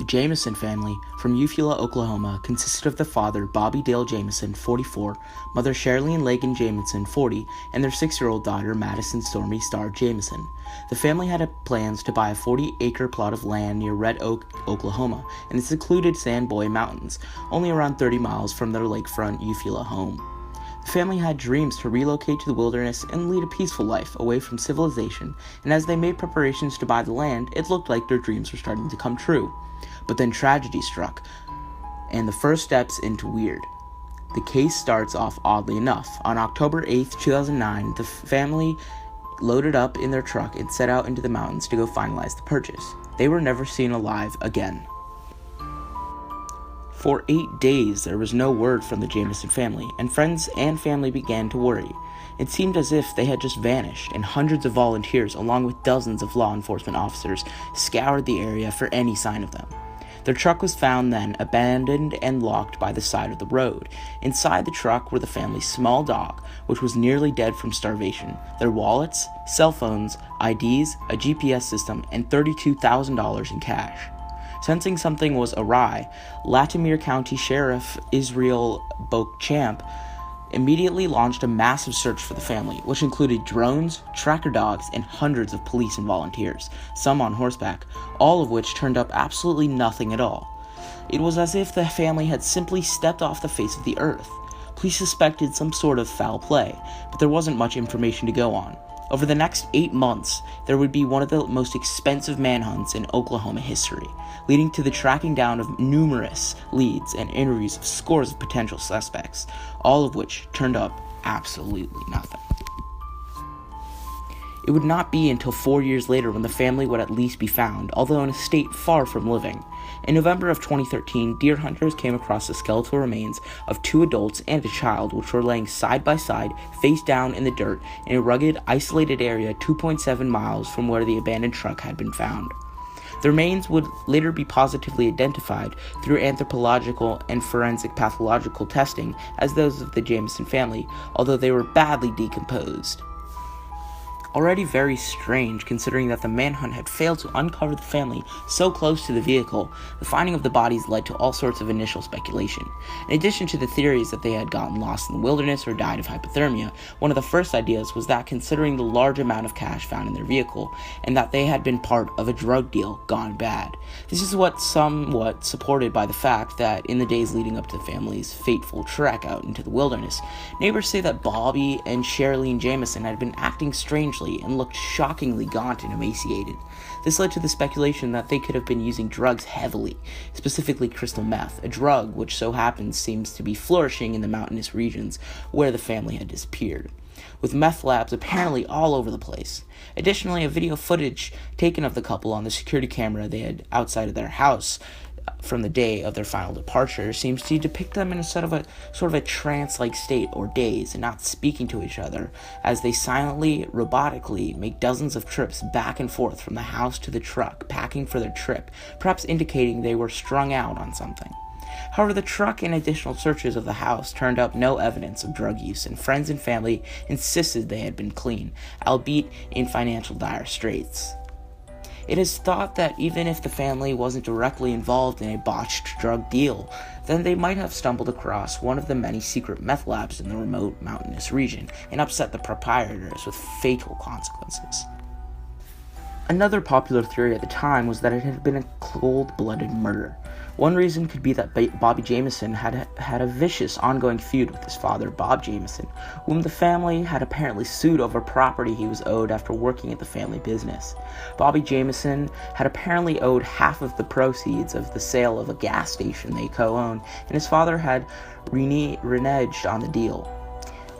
The Jamison family from Eufaula, Oklahoma, consisted of the father, Bobby Dale Jamison, 44, mother Sherilyn Lagan Jamison, 40, and their 6-year-old daughter, Madison Stormy Starr Jamison. The family had plans to buy a 40-acre plot of land near Red Oak, Oklahoma, in the secluded Sandboy Mountains, only around 30 miles from their lakefront Eufaula home. The family had dreams to relocate to the wilderness and lead a peaceful life away from civilization, and as they made preparations to buy the land, it looked like their dreams were starting to come true. But then tragedy struck, and the first steps into weird. The case starts off oddly enough. On October 8, 2009, the family loaded up in their truck and set out into the mountains to go finalize the purchase. They were never seen alive again. For 8 days, there was no word from the Jamison family, and friends and family began to worry. It seemed as if they had just vanished, and hundreds of volunteers, along with dozens of law enforcement officers, scoured the area for any sign of them. Their truck was found then, abandoned and locked by the side of the road. Inside the truck were the family's small dog, which was nearly dead from starvation, their wallets, cell phones, IDs, a GPS system, and $32,000 in cash. Sensing something was awry, Latimer County Sheriff Israel Beauchamp immediately launched a massive search for the family, which included drones, tracker dogs, and hundreds of police and volunteers, some on horseback, all of which turned up absolutely nothing at all. It was as if the family had simply stepped off the face of the earth. Police suspected some sort of foul play, but there wasn't much information to go on. Over the next 8 months, there would be one of the most expensive manhunts in Oklahoma history, leading to the tracking down of numerous leads and interviews of scores of potential suspects, all of which turned up absolutely nothing. It would not be until 4 years later when the family would at least be found, although in a state far from living. In November of 2013, deer hunters came across the skeletal remains of 2 adults and a child, which were laying side by side, face down in the dirt, in a rugged, isolated area 2.7 miles from where the abandoned truck had been found. The remains would later be positively identified through anthropological and forensic pathological testing as those of the Jamison family, although they were badly decomposed. Already very strange, considering that the manhunt had failed to uncover the family so close to the vehicle, the finding of the bodies led to all sorts of initial speculation. In addition to the theories that they had gotten lost in the wilderness or died of hypothermia, one of the first ideas was that considering the large amount of cash found in their vehicle, and that they had been part of a drug deal gone bad. This is somewhat supported by the fact that in the days leading up to the family's fateful trek out into the wilderness, neighbors say that Bobby and Sherilyn Jamison had been acting strangely and looked shockingly gaunt and emaciated. This led to the speculation that they could have been using drugs heavily, specifically crystal meth, a drug which so happens seems to be flourishing in the mountainous regions where the family had disappeared, with meth labs apparently all over the place. Additionally, a video footage taken of the couple on the security camera they had outside of their house from the day of their final departure seems to depict them in a sort of a trance-like state or daze and not speaking to each other as they silently, robotically make dozens of trips back and forth from the house to the truck, packing for their trip, perhaps indicating they were strung out on something. However, the truck and additional searches of the house turned up no evidence of drug use, and friends and family insisted they had been clean, albeit in financial dire straits. It is thought that even if the family wasn't directly involved in a botched drug deal, then they might have stumbled across one of the many secret meth labs in the remote mountainous region and upset the proprietors with fatal consequences. Another popular theory at the time was that it had been a cold-blooded murder. One reason could be that Bobby Jamison had a vicious ongoing feud with his father, Bob Jamison, whom the family had apparently sued over property he was owed after working at the family business. Bobby Jamison had apparently owed half of the proceeds of the sale of a gas station they co-owned, and his father had reneged on the deal.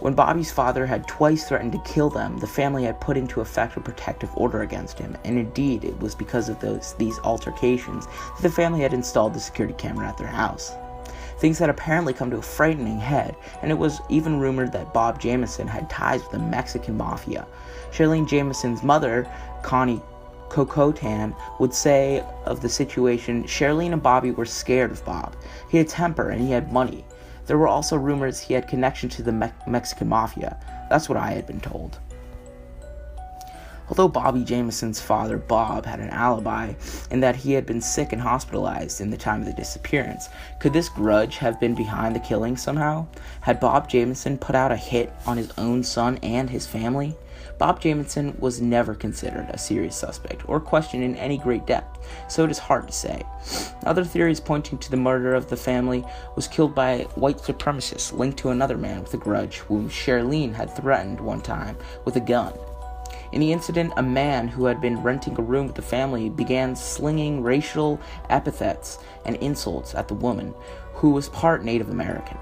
When Bobby's father had twice threatened to kill them, the family had put into effect a protective order against him, and indeed it was because of these altercations that the family had installed the security camera at their house. Things had apparently come to a frightening head, and it was even rumored that Bob Jamison had ties with the Mexican mafia. Sherilyn Jamison's mother, Connie Cocotan, would say of the situation, Sherilyn and Bobby were scared of Bob. He had temper and he had money. There were also rumors he had connection to the Mexican mafia. That's what I had been told. Although Bobby Jamison's father, Bob, had an alibi in that he had been sick and hospitalized in the time of the disappearance, could this grudge have been behind the killing somehow? Had Bob Jamison put out a hit on his own son and his family? Bob Jamison was never considered a serious suspect or questioned in any great depth, so it is hard to say. Other theories pointing to the murder of the family was killed by white supremacists linked to another man with a grudge whom Charlene had threatened one time with a gun. In the incident, a man who had been renting a room with the family began slinging racial epithets and insults at the woman, who was part Native American.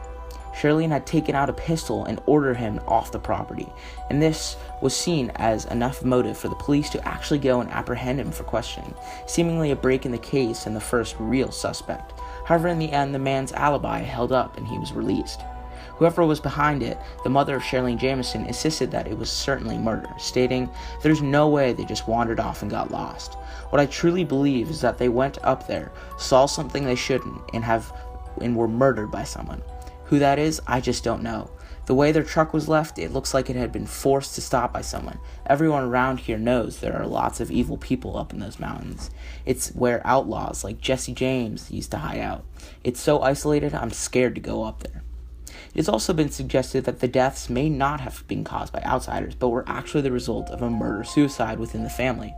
Charlene had taken out a pistol and ordered him off the property, and this was seen as enough motive for the police to actually go and apprehend him for questioning, seemingly a break in the case and the first real suspect. However, in the end, the man's alibi held up and he was released. Whoever was behind it, the mother of Charlene Jamison, insisted that it was certainly murder, stating, "There's no way they just wandered off and got lost. What I truly believe is that they went up there, saw something they shouldn't, and were murdered by someone. Who that is, I just don't know. The way their truck was left, it looks like it had been forced to stop by someone. Everyone around here knows there are lots of evil people up in those mountains. It's where outlaws like Jesse James used to hide out. It's so isolated, I'm scared to go up there." It has also been suggested that the deaths may not have been caused by outsiders, but were actually the result of a murder-suicide within the family.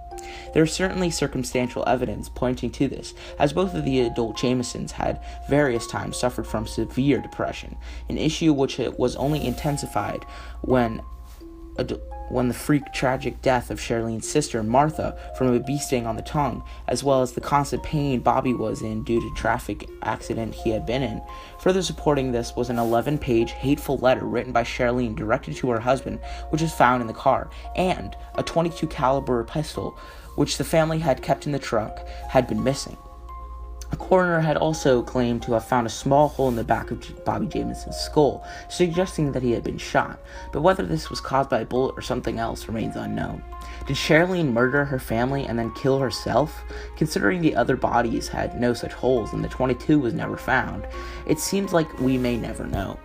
There is certainly circumstantial evidence pointing to this, as both of the adult Jamisons had various times suffered from severe depression, an issue which was only intensified when the freak tragic death of Charlene's sister, Martha, from a bee sting on the tongue, as well as the constant pain Bobby was in due to traffic accident he had been in. Further supporting this was an 11-page hateful letter written by Charlene directed to her husband, which was found in the car, and a .22 caliber pistol, which the family had kept in the truck, had been missing. A coroner had also claimed to have found a small hole in the back of Bobby Jamison's skull, suggesting that he had been shot, but whether this was caused by a bullet or something else remains unknown. Did Charlene murder her family and then kill herself? Considering the other bodies had no such holes and the .22 was never found, it seems like we may never know.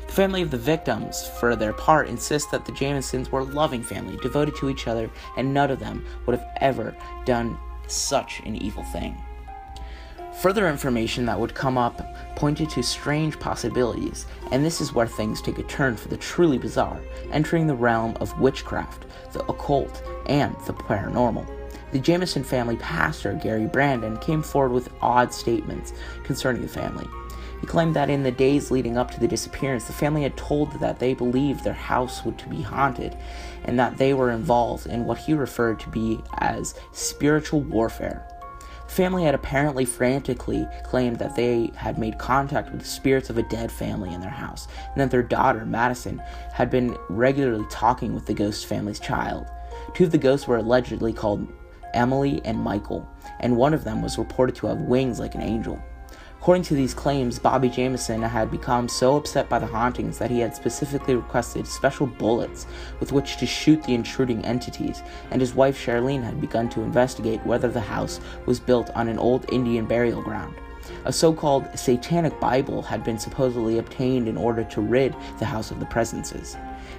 The family of the victims, for their part, insist that the Jamisons were a loving family, devoted to each other, and none of them would have ever done such an evil thing. Further information that would come up pointed to strange possibilities, and this is where things take a turn for the truly bizarre, entering the realm of witchcraft, the occult, and the paranormal. The Jamison family pastor, Gary Brandon, came forward with odd statements concerning the family. He claimed that in the days leading up to the disappearance, the family had told that they believed their house would be haunted, and that they were involved in what he referred to be as spiritual warfare. The family had apparently frantically claimed that they had made contact with the spirits of a dead family in their house, and that their daughter, Madison, had been regularly talking with the ghost family's child. Two of the ghosts were allegedly called Emily and Michael, and one of them was reported to have wings like an angel. According to these claims, Bobby Jamison had become so upset by the hauntings that he had specifically requested special bullets with which to shoot the intruding entities, and his wife Charlene had begun to investigate whether the house was built on an old Indian burial ground. A so-called satanic Bible had been supposedly obtained in order to rid the house of the presences,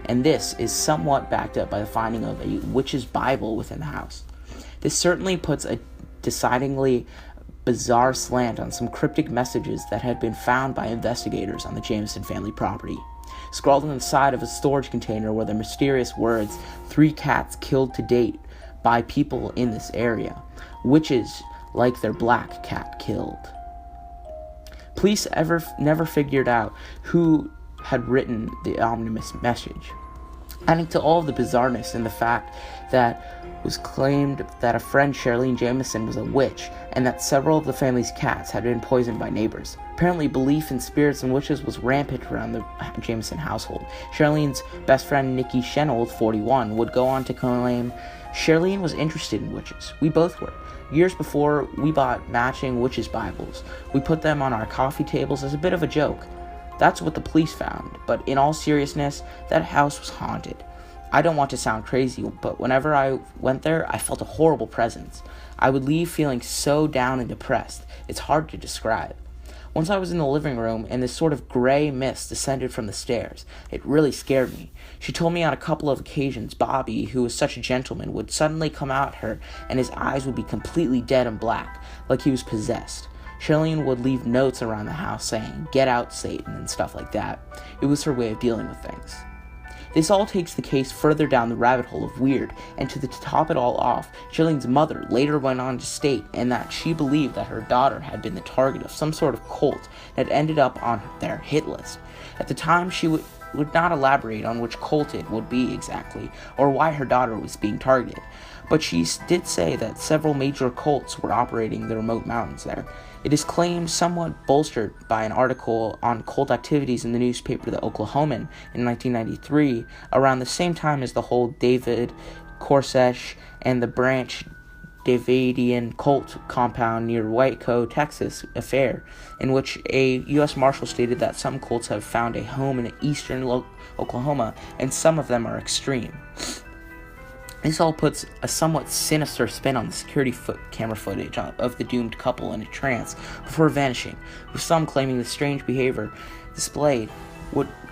and this is somewhat backed up by the finding of a witch's Bible within the house. This certainly puts a decidedly bizarre slant on some cryptic messages that had been found by investigators on the Jamison family property. Scrawled on the side of a storage container were the mysterious words, "3 cats killed to date by people in this area. Witches like their black cat killed." Police never figured out who had written the ominous message. Adding to all of the bizarreness in the fact that was claimed that a friend, Charlene Jamison, was a witch, and that several of the family's cats had been poisoned by neighbors. Apparently, belief in spirits and witches was rampant around the Jamison household. Charlene's best friend, Nikki Shenold, 41, would go on to claim, "Charlene was interested in witches. We both were. Years before, we bought matching witches' Bibles. We put them on our coffee tables as a bit of a joke. That's what the police found, but in all seriousness, that house was haunted. I don't want to sound crazy, but whenever I went there, I felt a horrible presence. I would leave feeling so down and depressed. It's hard to describe. Once I was in the living room, and this sort of gray mist descended from the stairs. It really scared me. She told me on a couple of occasions Bobby, who was such a gentleman, would suddenly come out at her, and his eyes would be completely dead and black, like he was possessed. Charlene would leave notes around the house saying, "Get out, Satan," and stuff like that. It was her way of dealing with things. This all takes the case further down the rabbit hole of weird, and to top it all off, Charlene's mother later went on to state and that she believed that her daughter had been the target of some sort of cult that ended up on their hit list. At the time, she would not elaborate on which cult it would be exactly, or why her daughter was being targeted, but she did say that several major cults were operating the remote mountains there. It is claimed, somewhat bolstered by an article on cult activities in the newspaper The Oklahoman in 1993, around the same time as the whole David Koresh and the Branch Davidian cult compound near Waco, Texas affair, in which a U.S. Marshal stated that some cults have found a home in eastern Oklahoma, and some of them are extreme. This all puts a somewhat sinister spin on the security camera footage of the doomed couple in a trance before vanishing, with some claiming the strange behavior displayed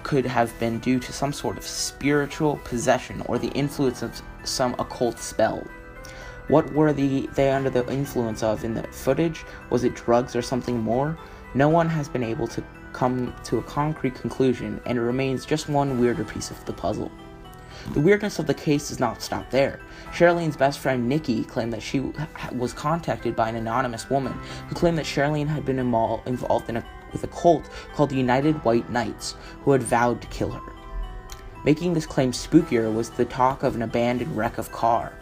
could have been due to some sort of spiritual possession or the influence of some occult spell. What were they under the influence of in the footage? Was it drugs or something more? No one has been able to come to a concrete conclusion, and it remains just one weirder piece of the puzzle. The weirdness of the case does not stop there. Charlene's best friend Nikki claimed that she was contacted by an anonymous woman who claimed that Charlene had been involved with a cult called the United White Knights, who had vowed to kill her. Making this claim spookier was the talk of an abandoned wreck of car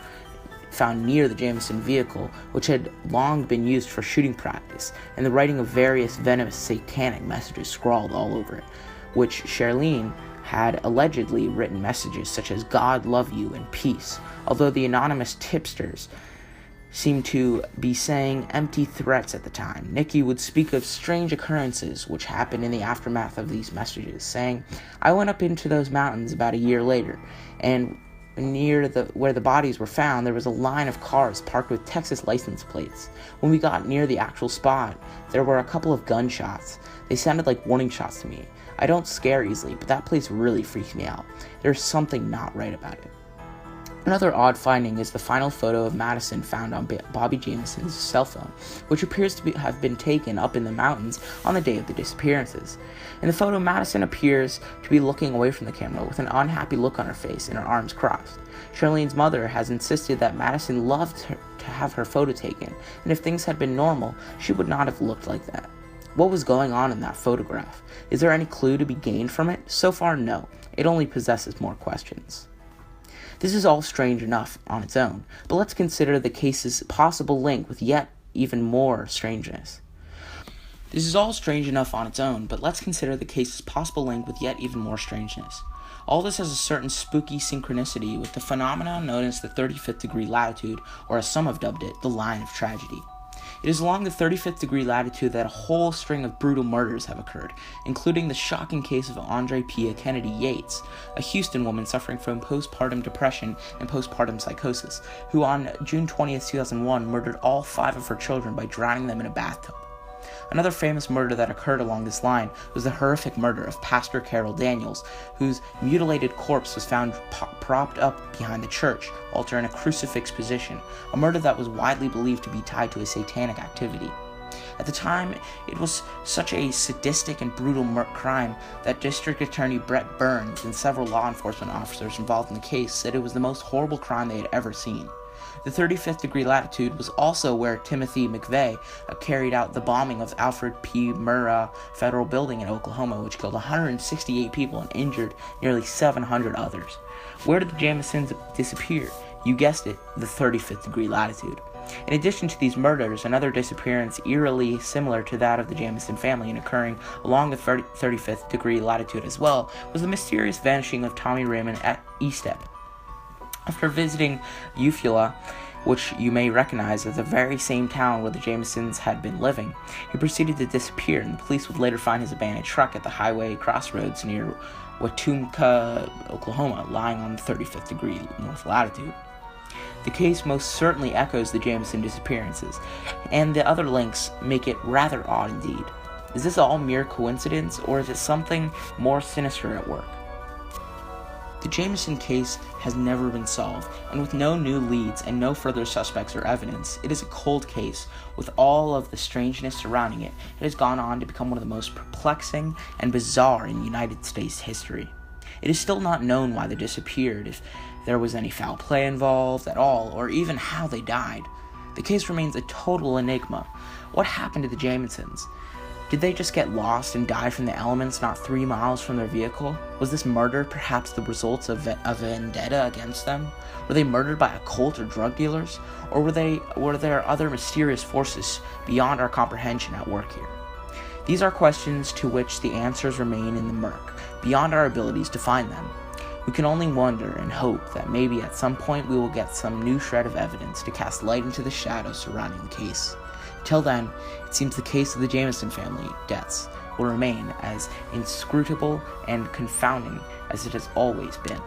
found near the Jamison vehicle, which had long been used for shooting practice, and the writing of various venomous satanic messages scrawled all over it, which Charlene had allegedly written messages such as "God love you" and "peace," although the anonymous tipsters seemed to be saying empty threats at the time. Nikki would speak of strange occurrences which happened in the aftermath of these messages, saying, "I went up into those mountains about a year later, and near where the bodies were found, there was a line of cars parked with Texas license plates. When we got near the actual spot, there were a couple of gunshots. They sounded like warning shots to me. I don't scare easily, but that place really freaks me out. There's something not right about it." Another odd finding is the final photo of Madison found on Bobby Jamison's cell phone, which appears to have been taken up in the mountains on the day of the disappearances. In the photo, Madison appears to be looking away from the camera with an unhappy look on her face and her arms crossed. Charlene's mother has insisted that Madison loved to have her photo taken, and if things had been normal, she would not have looked like that. What was going on in that photograph? Is there any clue to be gained from it? So far, no. It only possesses more questions. This is all strange enough on its own, but let's consider the case's possible link with yet even more strangeness. All this has a certain spooky synchronicity with the phenomenon known as the 35th degree latitude, or as some have dubbed it, the line of tragedy. It is along the 35th degree latitude that a whole string of brutal murders have occurred, including the shocking case of Andre Pia Kennedy Yates, a Houston woman suffering from postpartum depression and postpartum psychosis, who on June 20th, 2001 murdered all 5 of her children by drowning them in a bathtub. Another famous murder that occurred along this line was the horrific murder of Pastor Carol Daniels, whose mutilated corpse was found propped up behind the church altar in a crucifix position, a murder that was widely believed to be tied to a satanic activity. At the time, it was such a sadistic and brutal crime that District Attorney Brett Burns and several law enforcement officers involved in the case said it was the most horrible crime they had ever seen. The 35th degree latitude was also where Timothy McVeigh carried out the bombing of Alfred P. Murrah Federal Building in Oklahoma, which killed 168 people and injured nearly 700 others. Where did the Jamisons disappear? You guessed it, the 35th degree latitude. In addition to these murders, another disappearance eerily similar to that of the Jamison family and occurring along the 35th degree latitude as well was the mysterious vanishing of Tommy Raymond at Estep. After visiting Eufaula, which you may recognize as the very same town where the Jamisons had been living, he proceeded to disappear, and the police would later find his abandoned truck at the highway crossroads near Wetumpka, Oklahoma, lying on the 35th degree north latitude. The case most certainly echoes the Jamison disappearances, and the other links make it rather odd indeed. Is this all mere coincidence, or is it something more sinister at work? The Jamison case has never been solved, and with no new leads and no further suspects or evidence, it is a cold case. With all of the strangeness surrounding it, it has gone on to become one of the most perplexing and bizarre in United States history. It is still not known why they disappeared, if there was any foul play involved at all, or even how they died. The case remains a total enigma. What happened to the Jamisons? Did they just get lost and die from the elements not 3 miles from their vehicle? Was this murder perhaps the results of a vendetta against them? Were they murdered by occult or drug dealers? Or were there other mysterious forces beyond our comprehension at work here? These are questions to which the answers remain in the murk, beyond our abilities to find them. We can only wonder and hope that maybe at some point we will get some new shred of evidence to cast light into the shadows surrounding the case. Till then, it seems the case of the Jamison family deaths will remain as inscrutable and confounding as it has always been.